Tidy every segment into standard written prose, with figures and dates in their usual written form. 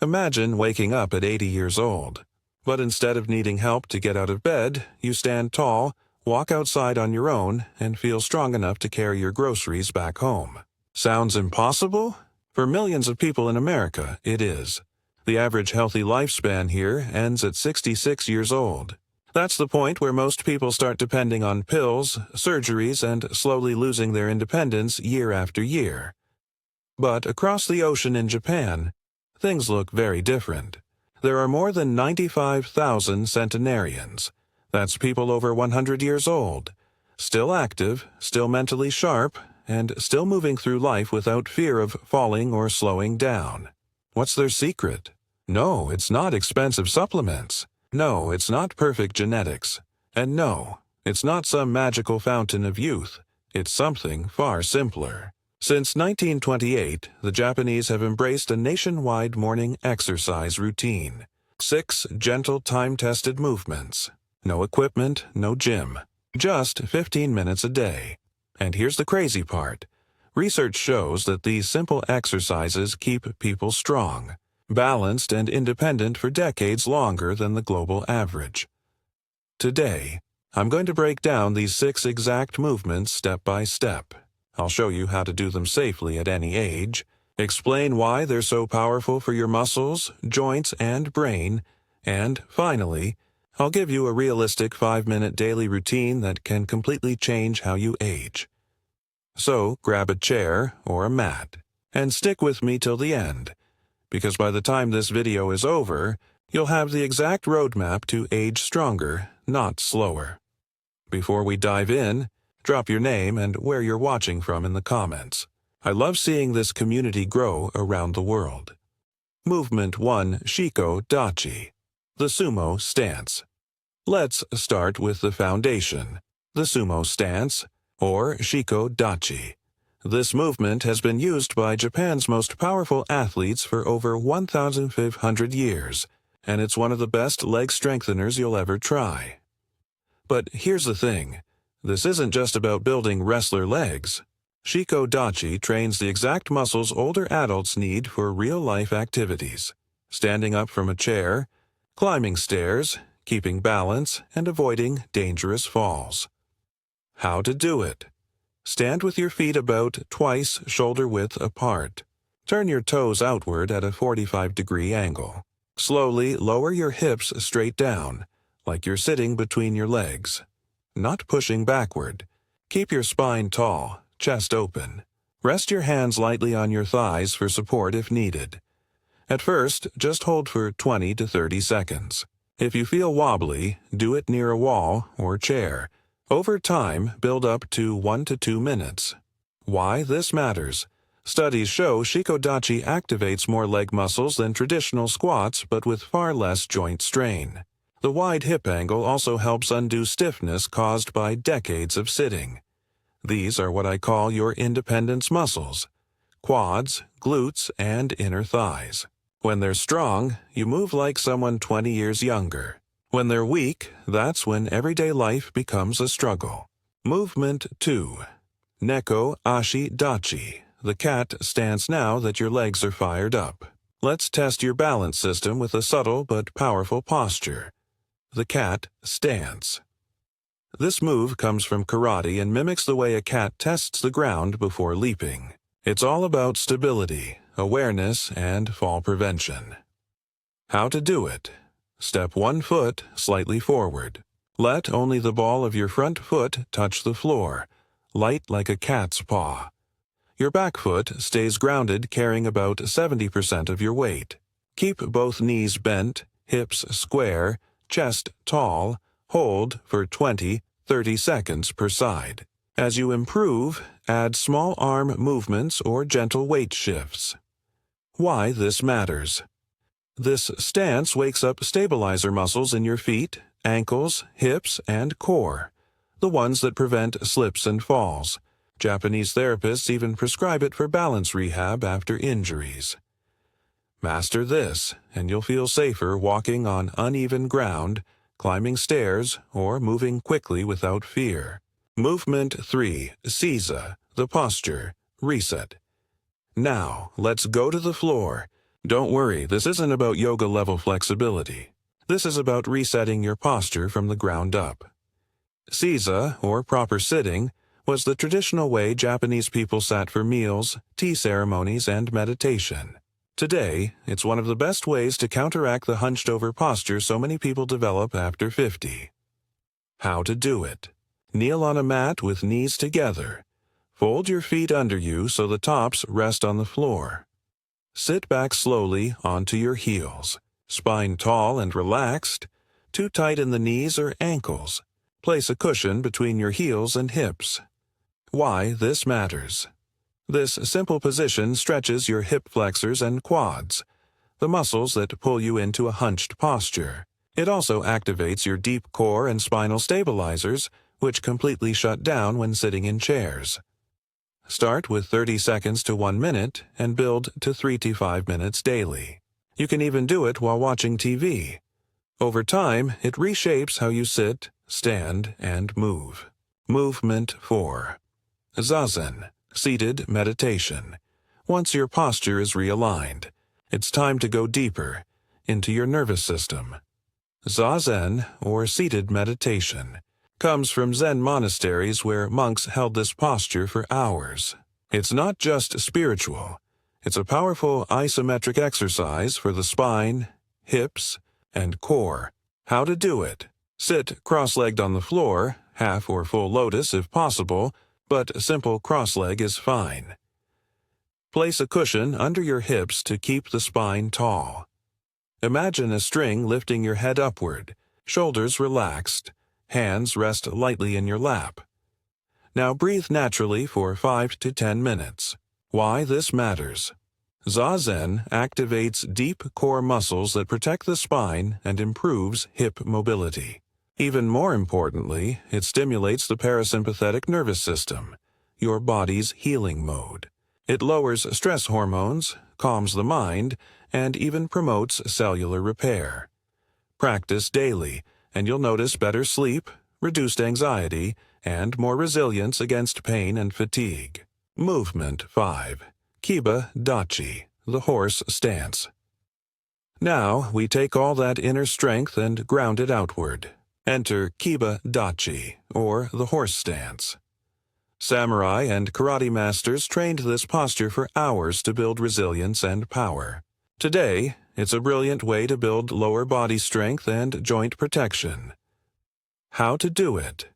Imagine waking up at 80 years old. But instead of needing help to get out of bed, you stand tall, walk outside on your own, and feel strong enough to carry your groceries back home. Sounds impossible? For millions of people in America, it is. The average healthy lifespan here ends at 66 years old. That's the point where most people start depending on pills, surgeries, and slowly losing their independence year after year. But across the ocean in Japan, things look very different. There are more than 95,000 centenarians. That's people over 100 years old, still active, still mentally sharp, and still moving through life without fear of falling or slowing down. What's their secret? No, it's not expensive supplements. No, it's not perfect genetics. And no, it's not some magical fountain of youth. It's something far simpler. Since 1928, the Japanese have embraced a nationwide morning exercise routine. 6 gentle time-tested movements. No equipment, no gym. Just 15 minutes a day. And here's the crazy part. Research shows that these simple exercises keep people strong, balanced, and independent for decades longer than the global average. Today, I'm going to break down these 6 exact movements step by step. I'll show you how to do them safely at any age, explain why they're so powerful for your muscles, joints, and brain, and finally, I'll give you a realistic 5-minute daily routine that can completely change how you age. So grab a chair or a mat and stick with me till the end, because by the time this video is over, you'll have the exact roadmap to age stronger, not slower. Before we dive in, drop your name and where you're watching from in the comments. I love seeing this community grow around the world. Movement 1, Shiko Dachi, the sumo stance. Let's start with the foundation, the sumo stance, or Shiko Dachi. This movement has been used by Japan's most powerful athletes for over 1,500 years, and it's one of the best leg strengtheners you'll ever try. But here's the thing. This isn't just about building wrestler legs. Shiko Dachi trains the exact muscles older adults need for real-life activities. Standing up from a chair, climbing stairs, keeping balance, and avoiding dangerous falls. How to do it. Stand with your feet about twice shoulder width apart. Turn your toes outward at a 45-degree angle. Slowly lower your hips straight down, like you're sitting between your legs. Not pushing backward. Keep your spine tall, chest open. Rest your hands lightly on your thighs for support if needed. At first, just hold for 20 to 30 seconds. If you feel wobbly, do it near a wall or chair. Over time, build up to 1 to 2 minutes. Why this matters? Studies show Shiko Dachi activates more leg muscles than traditional squats, but with far less joint strain. The wide hip angle also helps undo stiffness caused by decades of sitting. These are what I call your independence muscles: quads, glutes, and inner thighs. When they're strong, you move like someone 20 years younger. When they're weak, that's when everyday life becomes a struggle. Movement 2. Neko Ashi Dachi, the cat stance now that your legs are fired up. Let's test your balance system with a subtle but powerful posture. The cat stance. This move comes from karate and mimics the way a cat tests the ground before leaping. It's all about stability, awareness, and fall prevention. How to do it. Step 1 foot slightly forward. Let only the ball of your front foot touch the floor, light like a cat's paw. Your back foot stays grounded, carrying about 70% of your weight. Keep both knees bent, hips square, chest tall. Hold for 20-30 seconds per side. As you improve, add small arm movements or gentle weight shifts. Why this matters. This stance wakes up stabilizer muscles in your feet, ankles, hips, and core, the ones that prevent slips and falls. Japanese therapists even prescribe it for balance rehab after injuries. Master this, and you'll feel safer walking on uneven ground, climbing stairs, or moving quickly without fear. Movement 3, Seiza, the posture, reset. Now, let's go to the floor. Don't worry, this isn't about yoga-level flexibility. This is about resetting your posture from the ground up. Seiza, or proper sitting, was the traditional way Japanese people sat for meals, tea ceremonies, and meditation. Today, it's one of the best ways to counteract the hunched-over posture so many people develop after 50. How to do it. Kneel on a mat with knees together. Fold your feet under you so the tops rest on the floor. Sit back slowly onto your heels, spine tall and relaxed, too tight in the knees or ankles. Place a cushion between your heels and hips. Why this matters. This simple position stretches your hip flexors and quads, the muscles that pull you into a hunched posture. It also activates your deep core and spinal stabilizers, which completely shut down when sitting in chairs. Start with 30 seconds to 1 minute and build to 3 to 5 minutes daily. You can even do it while watching TV. Over time, it reshapes how you sit, stand, and move. Movement 4. Zazen, seated meditation. Once your posture is realigned, it's time to go deeper into your nervous system. Zazen, or seated meditation, comes from Zen monasteries where monks held this posture for hours. It's not just spiritual. It's a powerful isometric exercise for the spine, hips, and core. How to do it. Sit cross-legged on the floor, half or full lotus if possible, but simple cross-leg is fine. Place a cushion under your hips to keep the spine tall. Imagine a string lifting your head upward, shoulders relaxed, hands rest lightly in your lap. Now breathe naturally for 5 to 10 minutes. Why this matters. Zazen activates deep core muscles that protect the spine and improves hip mobility. Even more importantly, it stimulates the parasympathetic nervous system, your body's healing mode. It lowers stress hormones, calms the mind, and even promotes cellular repair. Practice daily, and you'll notice better sleep, reduced anxiety, and more resilience against pain and fatigue. Movement 5. Kiba Dachi, the horse stance. Now we take all that inner strength and ground it outward. Enter Kiba Dachi, or the horse stance. Samurai and karate masters trained this posture for hours to build resilience and power. Today, it's a brilliant way to build lower body strength and joint protection. How to do it.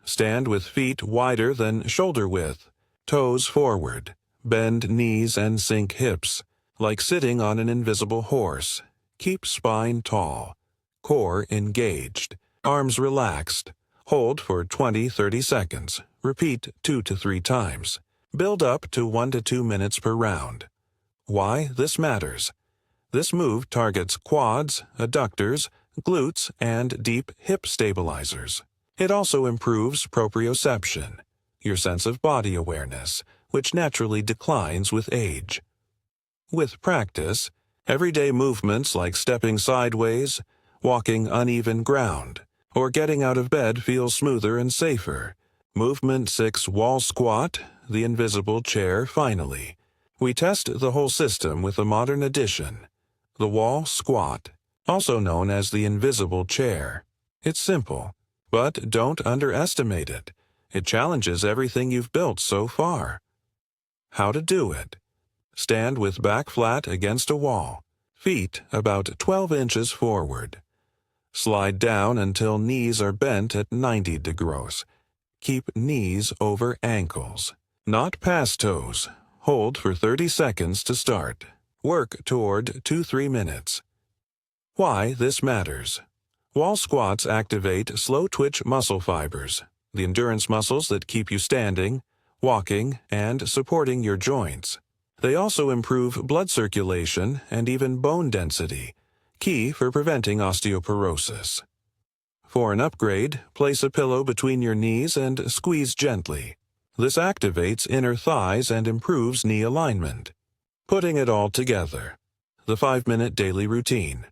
Stand with feet wider than shoulder width, toes forward, bend knees and sink hips, like sitting on an invisible horse. Keep spine tall, core engaged, arms relaxed. Hold for 20-30 seconds. Repeat 2 to 3 times. Build up to 1 to 2 minutes per round. Why this matters. This move targets quads, adductors, glutes, and deep hip stabilizers. It also improves proprioception, your sense of body awareness, which naturally declines with age. With practice, everyday movements like stepping sideways, walking uneven ground, or getting out of bed feel smoother and safer. Movement 6 Wall Squat, the invisible chair finally. We test the whole system with a modern addition, the wall squat, also known as the invisible chair. It's simple, but don't underestimate it. It challenges everything you've built so far. How to do it. Stand with back flat against a wall, feet about 12 inches forward. Slide down until knees are bent at 90 degrees. Keep knees over ankles, not past toes. Hold for 30 seconds to start. Work toward 2-3 minutes. Why this matters. Wall squats activate slow-twitch muscle fibers, the endurance muscles that keep you standing, walking, and supporting your joints. They also improve blood circulation and even bone density, key for preventing osteoporosis. For an upgrade, place a pillow between your knees and squeeze gently. This activates inner thighs and improves knee alignment. Putting it all together. The 5-minute daily routine.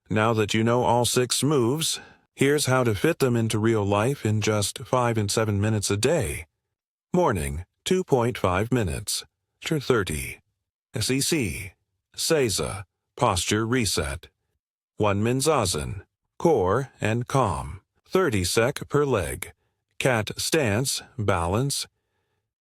Now that you know all 6 moves, here's how to fit them into real life in just 5 and 7 minutes a day. Morning, 2.5 minutes. To 30. SEC. Seiza, posture reset. 1 min zazen, core and calm. 30 sec per leg. Cat stance, balance.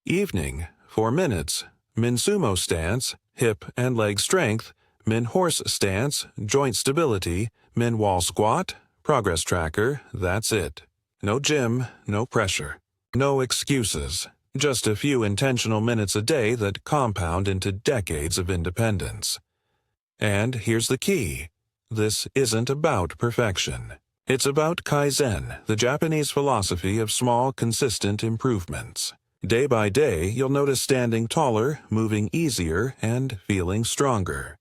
Evening, 4 minutes. Min sumo stance, hip and leg strength. Min horse stance, joint stability. Min wall squat, progress tracker, that's it. No gym, no pressure. No excuses. Just a few intentional minutes a day that compound into decades of independence. And here's the key. This isn't about perfection. It's about Kaizen, the Japanese philosophy of small, consistent improvements. Day by day, you'll notice standing taller, moving easier, and feeling stronger.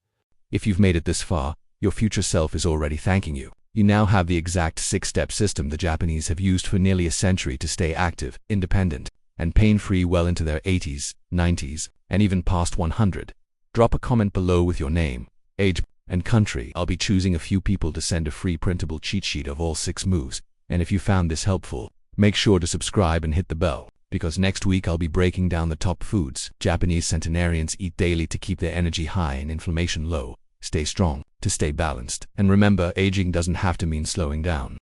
If you've made it this far, your future self is already thanking you. You now have the exact 6-step system the Japanese have used for nearly a century to stay active, independent, and pain-free well into their 80s, 90s, and even past 100. Drop a comment below with your name, age, and country. I'll be choosing a few people to send a free printable cheat sheet of all 6 moves. And if you found this helpful, make sure to subscribe and hit the bell, because next week I'll be breaking down the top foods Japanese centenarians eat daily to keep their energy high and inflammation low, stay strong, to stay balanced. And remember, aging doesn't have to mean slowing down.